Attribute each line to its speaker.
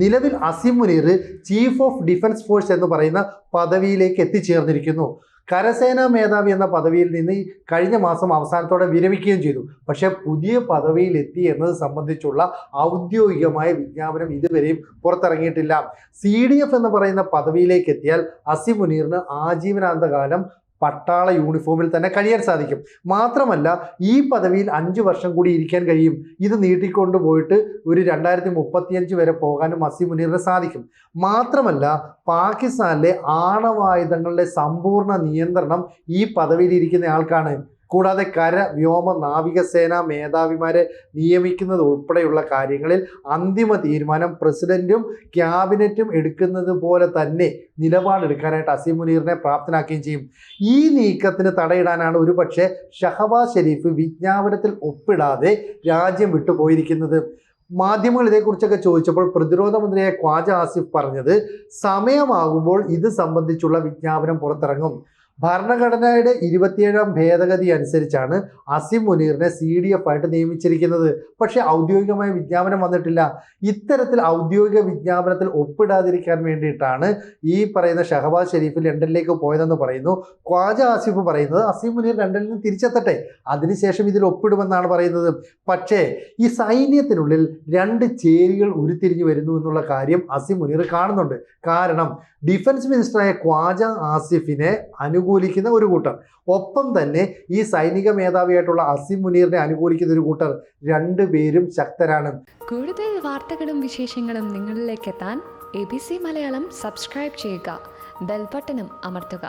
Speaker 1: നിലവിൽ Asim Munir chief of defence forces എന്ന് പറയുന്ന പദവിയിലേക്ക് എത്തിച്ചേർന്നിരിക്കുന്നു. കരസേനാ മേധാവി എന്ന പദവിയിൽ നിന്ന് കഴിഞ്ഞ മാസം അവസാനത്തോടെ വിരമിക്കുകയും ചെയ്തു. പക്ഷെ പുതിയ പദവിയിൽ എത്തി എന്നത് സംബന്ധിച്ചുള്ള ഔദ്യോഗികമായ വിജ്ഞാപനം ഇതുവരെയും പുറത്തിറങ്ങിയിട്ടില്ല. CDF എന്ന് പറയുന്ന പദവിയിലേക്ക് എത്തിയാൽ അസീം മുനീറിന് ആജീവനാന്തകാലം പട്ടാള യൂണിഫോമിൽ തന്നെ കഴിയാൻ സാധിക്കും. മാത്രമല്ല ഈ പദവിയിൽ 5 വർഷം കൂടി ഇരിക്കാൻ കഴിയും. ഇത് നീട്ടിക്കൊണ്ടുപോയിട്ട് ഒരു 2035 വരെ പോകാനും അസീം മുനീറിന് സാധിക്കും. മാത്രമല്ല പാകിസ്ഥാനിലെ ആണവായുധങ്ങളുടെ സമ്പൂർണ്ണ നിയന്ത്രണം ഈ പദവിയിൽ ഇരിക്കുന്ന ആൾക്കാണ്. കൂടാതെ കര, വ്യോമ, നാവികസേന മേധാവിമാരെ നിയമിക്കുന്നത് ഉൾപ്പെടെയുള്ള കാര്യങ്ങളിൽ അന്തിമ തീരുമാനം പ്രസിഡന്റും ക്യാബിനറ്റും എടുക്കുന്നത് പോലെ തന്നെ നിലപാടെടുക്കാനായിട്ട് അസീം മുനീറിനെ പ്രാപ്തനാക്കുകയും ചെയ്യും. ഈ നീക്കത്തിന് തടയിടാനാണ് ഒരുപക്ഷെ ഷഹബാസ് ഷെരീഫ് വിജ്ഞാപനത്തിൽ ഒപ്പിടാതെ രാജ്യം വിട്ടുപോയിരിക്കുന്നത്. മാധ്യമങ്ങൾ ഇതേക്കുറിച്ചൊക്കെ ചോദിച്ചപ്പോൾ പ്രതിരോധ മന്ത്രിയായ ഖ്വാജ ആസിഫ് പറഞ്ഞത് സമയമാകുമ്പോൾ ഇത് സംബന്ധിച്ചുള്ള വിജ്ഞാപനം പുറത്തിറങ്ങും. ഭരണഘടനയുടെ 27ാം ഭേദഗതി അനുസരിച്ചാണ് അസീം മുനീറിനെ CDF ആയിട്ട് നിയമിച്ചിരിക്കുന്നത്. പക്ഷേ ഔദ്യോഗികമായ വിജ്ഞാപനം വന്നിട്ടില്ല. ഇത്തരത്തിൽ ഔദ്യോഗിക വിജ്ഞാപനത്തിൽ ഒപ്പിടാതിരിക്കാൻ വേണ്ടിയിട്ടാണ് ഈ പറയുന്ന ഷഹബാസ് ഷെരീഫ് ലണ്ടനിലേക്ക് പോയതെന്ന് പറയുന്നു. ഖ്വാജ ആസിഫ് പറയുന്നത് അസീം മുനീർ ലണ്ടനിൽ നിന്ന് തിരിച്ചെത്തട്ടെ, അതിനുശേഷം ഇതിൽ ഒപ്പിടുമെന്നാണ് പറയുന്നത്. പക്ഷേ ഈ സൈന്യത്തിനുള്ളിൽ 2 ചേരികൾ ഉരുത്തിരിഞ്ഞു വരുന്നു എന്നുള്ള കാര്യം അസീം മുനീർ കാണുന്നുണ്ട്. കാരണം ഡിഫൻസ് മിനിസ്റ്ററായ ഖ്വാജ ആസിഫിനെ അനുകൂലിക്കുന്ന ഒരു കൂട്ടർ, ഒപ്പം തന്നെ ഈ സൈനിക മേധാവിയായിട്ടുള്ള അസീം മുനീറിനെ അനുകൂലിക്കുന്ന ഒരു കൂട്ടർ, 2 പേരും ശക്തരാണ്.
Speaker 2: കൂടുതൽ വാർത്തകളും വിശേഷങ്ങളും നിങ്ങളിലേക്ക് എത്താൻ ABC മലയാളം സബ്സ്ക്രൈബ് ചെയ്യുക, ബെൽ ബട്ടണും അമർത്തുക.